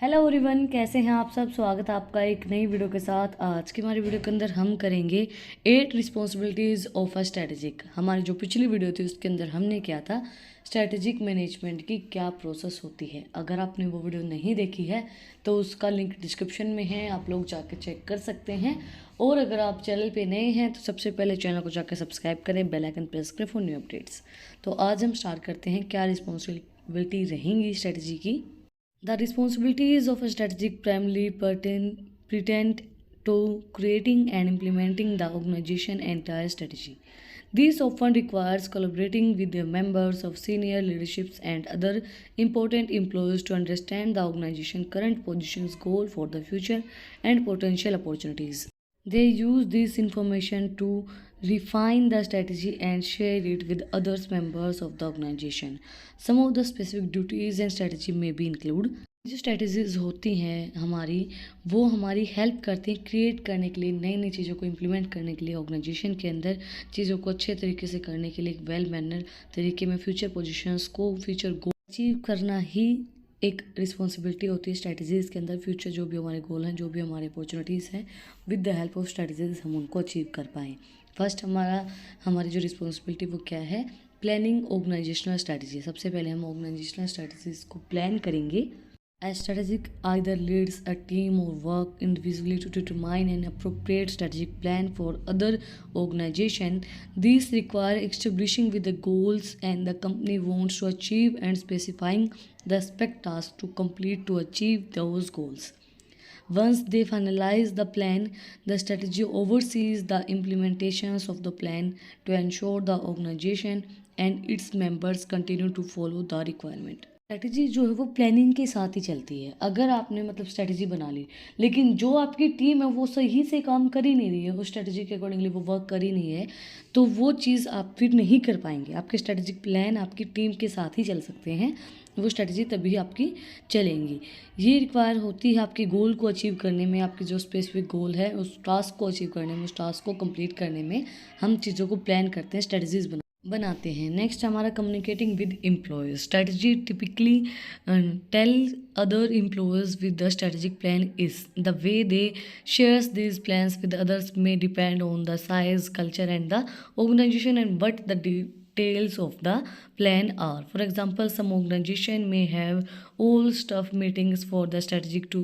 Hello everyone, कैसे हैं आप सब। स्वागत है आपका एक नई वीडियो के साथ। आज की हमारी वीडियो के अंदर हम करेंगे 8 रिस्पॉन्सिबिलिटीज़ ऑफ अ स्ट्रेटेजिक। हमारी जो पिछली वीडियो थी उसके अंदर हमने किया था स्ट्रेटेजिक मैनेजमेंट की क्या प्रोसेस होती है। अगर आपने वो वीडियो नहीं देखी है तो उसका लिंक डिस्क्रिप्शन में है, आप लोग जाके चेक कर सकते हैं। और अगर आप चैनल पे नए हैं तो सबसे पहले चैनल को जाकर सब्सक्राइब करें, बेल आइकन प्रेस करें फॉर न्यू अपडेट्स। तो आज हम स्टार्ट करते हैं क्या रिस्पॉन्सिबिलिटी रहेंगी स्ट्रेटजी की। The responsibilities of a strategic primarily pertain to creating and implementing the organization's entire strategy. This often requires collaborating with the members of senior leaderships and other important employees to understand the organization's current positions, goal for the future, and potential opportunities. They use this information to refine the strategy and share it with other members of the organization. Some of the specific duties and strategy may be include जो strategies होती हैं हमारी, वो हमारी help करती हैं create करने के लिए, नई नई चीज़ों को इम्प्लीमेंट करने के लिए, ऑर्गेनाइजेशन के अंदर चीज़ों को अच्छे तरीके से करने के लिए, एक वेल मैनर तरीके में फ्यूचर पोजीशंस को, फ्यूचर गोल अचीव करना ही एक रिस्पॉन्सिबिलिटी होती है स्ट्रेटजीज़ के अंदर। फ्यूचर जो भी हमारे गोल हैं, जो भी हमारे अपॉर्चुनिटीज़ हैं, with the help of strategies हम उनको अचीव कर पाएँ। फर्स्ट हमारी जो रिस्पॉन्सिबिलिटी वो क्या है, प्लानिंग ऑर्गेनाइजेशनल स्ट्रेटजी। सबसे पहले हम ऑर्गेनाइजेशनल स्ट्रेटजीज को प्लान करेंगे। A strategic either leads a team or work individually to determine an appropriate strategic plan for other organization. These require establishing with the goals and the company wants to achieve and specifying the aspect tasks to complete to achieve those goals. Once they finalize the plan, the strategy oversees the implementations of the plan to ensure the organization and its members continue to follow the requirement. Strategy जो है वो planning के साथ ही चलती है। अगर आपने strategy बना ली लेकिन जो आपकी टीम है वो सही से काम कर ही नहीं रही है, वो स्ट्रैटेजी के अकॉर्डिंगली वो वर्क कर ही नहीं है, तो वो चीज़ आप फिर नहीं कर पाएंगे। आपके स्ट्रैटेजिक प्लान आपकी टीम के साथ ही चल सकते हैं, वो स्ट्रैटेजी तभी आपकी चलेंगी। ये रिक्वायर होती है आपके गोल को अचीव करने में, आपकी जो स्पेसिफिक गोल है उस टास्क को अचीव करने में, उस टास्क को कंप्लीट करने में हम चीज़ों को प्लान करते हैं, स्ट्रैटेजीज बनाते हैं। नेक्स्ट हमारा communicating with employees. Strategy typically tell other employees with the strategic plan is the way they shares this plans with others may depend on the size, culture and the organisation and what the details of the plan are. For example, some organization may have all staff meetings for the strategic to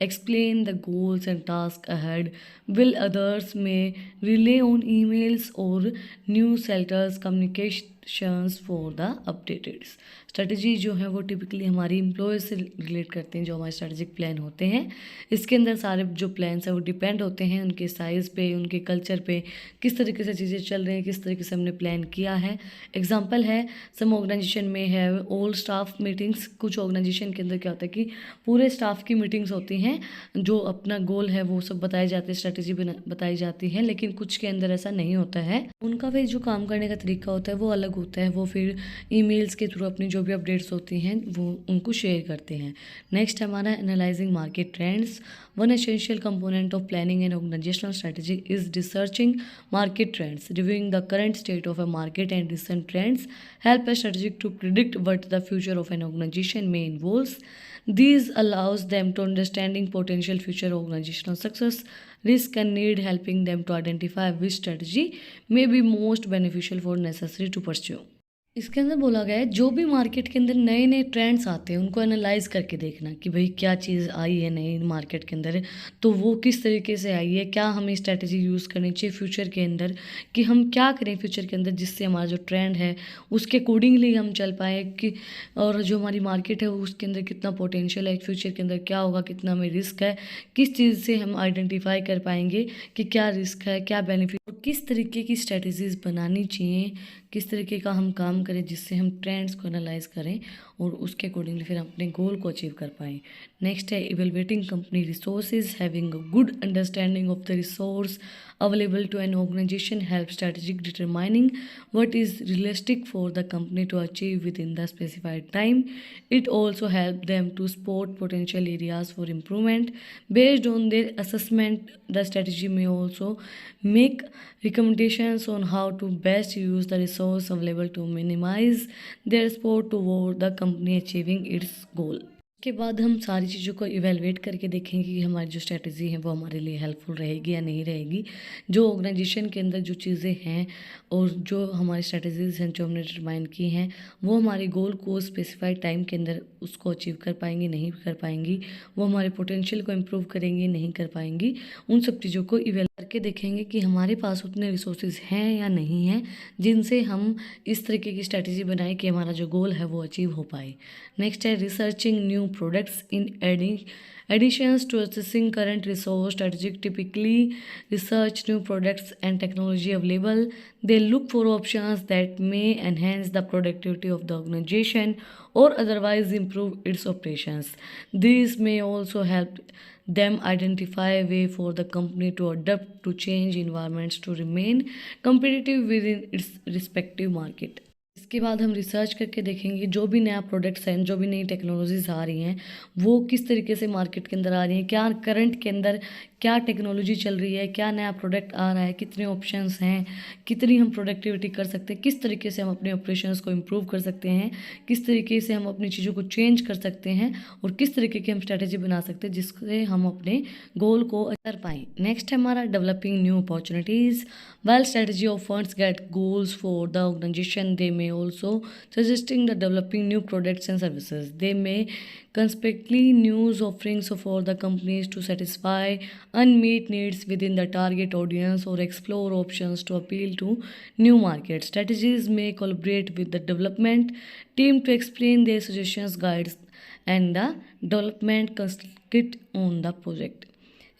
explain the goals and tasks ahead, while others may rely on emails or newsletters communications for the updated strategy जो है वो typically हमारी employ से relate करते हैं। जो हमारे strategic plan होते हैं इसके अंदर सारे जो प्लान्स हैं वो डिपेंड होते हैं उनके साइज़ पे, उनके कल्चर पे, किस तरीके से चीज़ें चल रही हैं, किस तरीके से हमने प्लान किया है। एग्जांपल है, सम ऑर्गेनाइजेशन में है ऑल स्टाफ मीटिंग्स। कुछ ऑर्गेनाइजेशन के अंदर क्या होता है कि पूरे स्टाफ की मीटिंग्स होती हैं, जो अपना गोल है वो सब बताए जाते हैं, स्ट्रेटजी बताई जाती है। लेकिन कुछ के अंदर ऐसा नहीं होता है, उनका फिर जो काम करने का तरीका होता है वो अलग होता है। वो फिर ईमेल्स के थ्रू अपनी जो भी अपडेट्स होती हैं वो उनको शेयर करते हैं। नेक्स्ट हमारा analysing market trends. One essential component of planning and organisational strategy is researching market trends, reviewing the current state of a market and recent trends help a strategic to predict what the future of an organization may involve. These allows them to understanding potential future organizational success, risk and need, helping them to identify which strategy may be most beneficial for necessary to pursue. इसके अंदर बोला गया है जो भी market के अंदर नए नए ट्रेंड्स आते हैं उनको एनालाइज करके देखना कि भाई क्या चीज़ आई है नई मार्केट के अंदर, तो वो किस तरीके से आई है, क्या हमें स्ट्रेटजी यूज़ करनी चाहिए फ्यूचर के अंदर, कि हम क्या करें फ्यूचर के अंदर जिससे हमारा जो ट्रेंड है उसके अकॉर्डिंगली हम चल पाएँ कि, और जो हमारी मार्केट है उसके अंदर कितना पोटेंशियल है, फ्यूचर के अंदर क्या होगा, कितना हमें रिस्क है, किस चीज़ से हम आइडेंटिफाई कर पाएंगे कि क्या रिस्क है, क्या बेनिफिट, और किस तरीके की स्ट्रेटजीज बनानी चाहिए, किस तरीके का हम काम करें जिससे हम ट्रेंड्स को एनालाइज करें और उसके अकॉर्डिंगली फिर हम अपने गोल को अचीव कर पाएँ। नेक्स्ट है evaluating company resources. Having a good understanding of the resource available to an organization help strategic determining what is realistic for the company to achieve within the specified time. It also help them to spot potential areas for improvement. Based on their assessment, the strategy may also make recommendations on how to best use the resource available to minimize their support toward the company achieving its goal. इसके बाद हम सारी चीज़ों को evaluate करके देखेंगे कि हमारी जो स्ट्रैटेजी है वो हमारे लिए हेल्पफुल रहेगी या नहीं रहेगी। जो ऑर्गेनाइजेशन के अंदर जो चीज़ें हैं और जो हमारी स्ट्रैटेजीज़ हैं जो हमने डिटरमाइन की हैं वो हमारे गोल को स्पेसिफाइड टाइम के अंदर उसको अचीव कर पाएंगी, नहीं कर पाएंगी, वो हमारे पोटेंशियल को इम्प्रूव करेंगी, नहीं कर पाएंगी। उन सब चीज़ों को इवैल्यूएट करके देखेंगे कि हमारे पास उतने रिसोर्सेज हैं या नहीं हैं जिनसे हम इस तरीके की स्ट्रैटेजी बनाएं कि हमारा जो गोल है वो अचीव हो पाए। नेक्स्ट है researching new products in additions to assessing current resource. Strategic typically research new products and technology available. They look for options that may enhance the productivity of the organization or otherwise improve its operations. These may also help them identify a way for the company to adapt to change environments to remain competitive within its respective market. इसके बाद हम research करके देखेंगे जो भी नया products हैं, जो भी नई टेक्नोलॉजीज़ आ रही हैं वो किस तरीके से मार्केट के अंदर आ रही हैं, क्या करंट के अंदर क्या टेक्नोलॉजी चल रही है, क्या नया प्रोडक्ट आ रहा है, कितने ऑप्शंस हैं, कितनी हम प्रोडक्टिविटी कर सकते हैं, किस तरीके से हम अपने ऑपरेशंस को इम्प्रूव कर सकते हैं, किस तरीके से हम अपनी चीज़ों को चेंज कर सकते हैं और किस तरीके की हम स्ट्रैटेजी बना सकते हैं जिससे हम अपने गोल को कर पाएँ। नेक्स्ट है हमारा developing new opportunities. While strategy of funds get goals for the organization, they may also suggesting the developing new products and services. They may conspectly news offerings for the companies to satisfy unmet needs within the target audience or explore options to appeal to new markets. Strategies may collaborate with the development team to explain their suggestions, guides, and the development consultant on the project.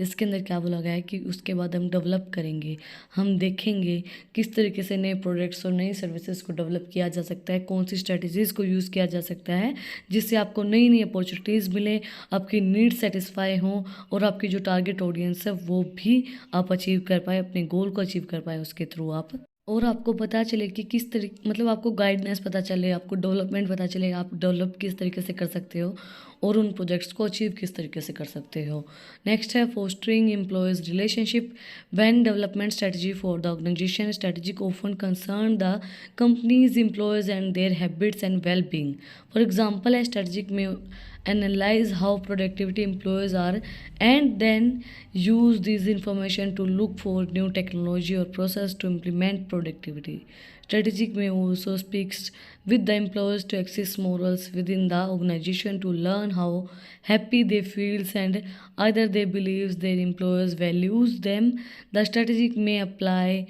इसके अंदर क्या बोला गया है कि उसके बाद हम डेवलप करेंगे, हम देखेंगे किस तरीके से नए प्रोडक्ट्स और नई सर्विसेज को डेवलप किया जा सकता है, कौन सी स्ट्रैटेजीज़ को यूज़ किया जा सकता है जिससे आपको नई नई अपॉर्चुनिटीज़ मिले, आपकी नीड्स सेटिस्फाई हों और आपकी जो टारगेट ऑडियंस है वो भी आप अचीव कर पाए, अपने गोल को अचीव कर पाए उसके थ्रू आप, और आपको पता चले कि किस तरीके मतलब आपको गाइडेंस पता चले, आपको डेवलपमेंट पता चले, आप डेवलप किस तरीके से कर सकते हो और उन प्रोजेक्ट्स को अचीव किस तरीके से कर सकते हो। नेक्स्ट है fostering employees relationship. When development strategy for the organisation strategy often concern the companies employees and their habits and well being. For example है स्ट्रेटजिक में analyze how productivity employees are and then use this information to look for new technology or process to implement productivity. Strategic may also speaks with the employees to access morals within the organization to learn how happy they feel and either they believes their employees values them. The strategic may apply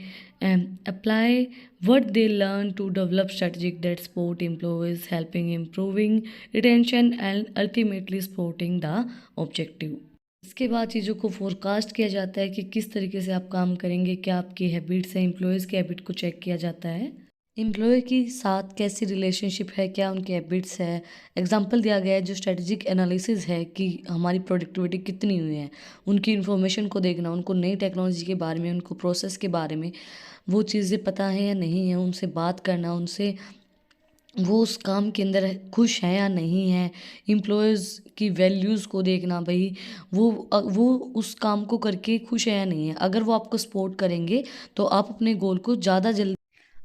what they learn to develop strategic that support employees, helping improving retention and ultimately supporting the objective. इसके बाद चीज़ों को forecast किया जाता है कि किस तरीके से आप काम करेंगे, क्या आपकी हैबिट्स हैं, एम्प्लॉयज़ की हैबिट को चेक किया जाता है, एम्प्लॉय के साथ कैसी रिलेशनशिप है, क्या उनकी हैबिट्स है। एग्जांपल दिया गया है जो स्ट्रेटजिक एनालिसिस है कि हमारी प्रोडक्टिविटी कितनी हुई है, उनकी इन्फॉर्मेशन को देखना, उनको नई टेक्नोलॉजी के बारे में, उनको प्रोसेस के बारे में वो चीज़ें पता है या नहीं है, उनसे बात करना, उनसे वो उस काम के अंदर खुश हैं या नहीं हैं, एम्प्लॉयज़ की वैल्यूज़ को देखना, भाई वो उस काम को करके खुश है या नहीं है। अगर वो आपको सपोर्ट करेंगे तो आप अपने गोल को ज़्यादा जल्दी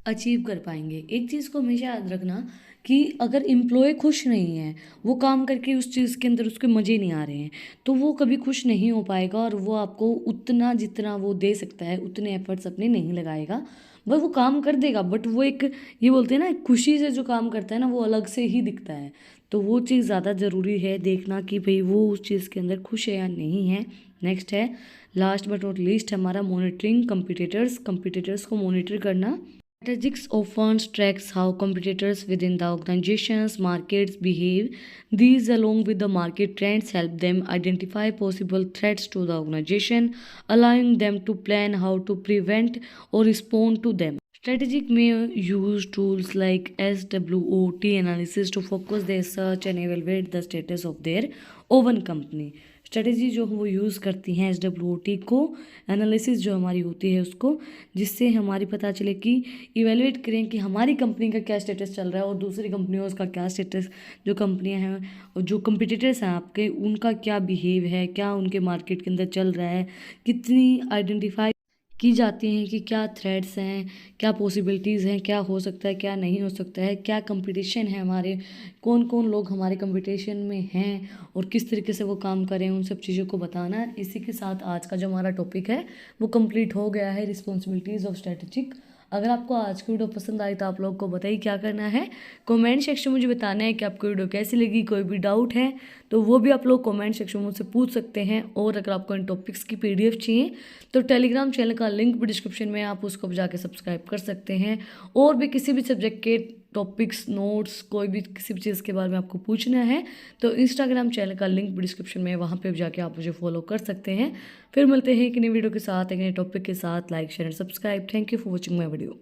अचीव कर पाएंगे। एक चीज़ को हमेशा याद रखना कि अगर एम्प्लॉय खुश नहीं है, वो काम करके उस चीज़ के अंदर उसके मज़े नहीं आ रहे हैं, तो वो कभी खुश नहीं हो पाएगा और वो आपको उतना जितना वो दे सकता है उतने एफर्ट्स अपने नहीं लगाएगा। बस वो काम कर देगा बट वो एक ये बोलते हैं ना खुशी से जो काम करता है ना वो अलग से ही दिखता है। तो वो चीज़ ज़्यादा ज़रूरी है देखना कि भाई वो उस चीज़ के अंदर खुश है या नहीं है। नेक्स्ट है लास्ट बट नॉट लीस्ट हमारा मॉनिटरिंग कंपटीटर्स को मॉनिटर करना। Strategics often tracks how competitors within the organization's markets behave. These, along with the market trends, help them identify possible threats to the organization, allowing them to plan how to prevent or respond to them. Strategic may use tools like SWOT analysis to focus their search and evaluate the status of their own company. Strategy जो वो use करती हैं SWOT को, analysis जो हमारी होती है उसको, जिससे हमारी पता चले कि इवेलुएट करें कि हमारी कंपनी का क्या स्टेटस चल रहा है और दूसरी कंपनियों का क्या स्टेटस, जो कंपनियां हैं और जो कंपटीटर्स हैं आपके उनका क्या बिहेव है, क्या उनके मार्केट के अंदर चल रहा है, कितनी आइडेंटिफाई की जाती हैं कि क्या थ्रेड्स हैं, क्या पॉसिबिलिटीज़ हैं, क्या हो सकता है, क्या नहीं हो सकता है, क्या कंपटीशन है हमारे, कौन कौन लोग हमारे कंपटीशन में हैं और किस तरीके से वो काम करें, उन सब चीज़ों को बताना है। इसी के साथ आज का जो हमारा टॉपिक है वो कंप्लीट हो गया है, रिस्पॉन्सिबिलिटीज़ ऑफ स्ट्रेटेजिक। अगर आपको आज की वीडियो पसंद आई तो आप लोग को बताइए क्या करना है, कमेंट सेक्शन में मुझे बताना है कि आपको वीडियो कैसी लगी। कोई भी डाउट है तो वो भी आप लोग कमेंट सेक्शन में मुझसे पूछ सकते हैं। और अगर आपको इन टॉपिक्स की PDF चाहिए तो टेलीग्राम चैनल का लिंक भी डिस्क्रिप्शन में, आप उसको भी जाके सब्सक्राइब कर सकते हैं। और भी किसी भी सब्जेक्ट के टॉपिक्स, नोट्स, कोई भी किसी भी चीज़ के बारे में आपको पूछना है तो इंस्टाग्राम चैनल का लिंक भी डिस्क्रिप्शन में, वहाँ पे भी जाके आप मुझे फॉलो कर सकते हैं। फिर मिलते हैं एक नई वीडियो के साथ, एक नए टॉपिक के साथ। Like, share and subscribe. Thank you for watching my video.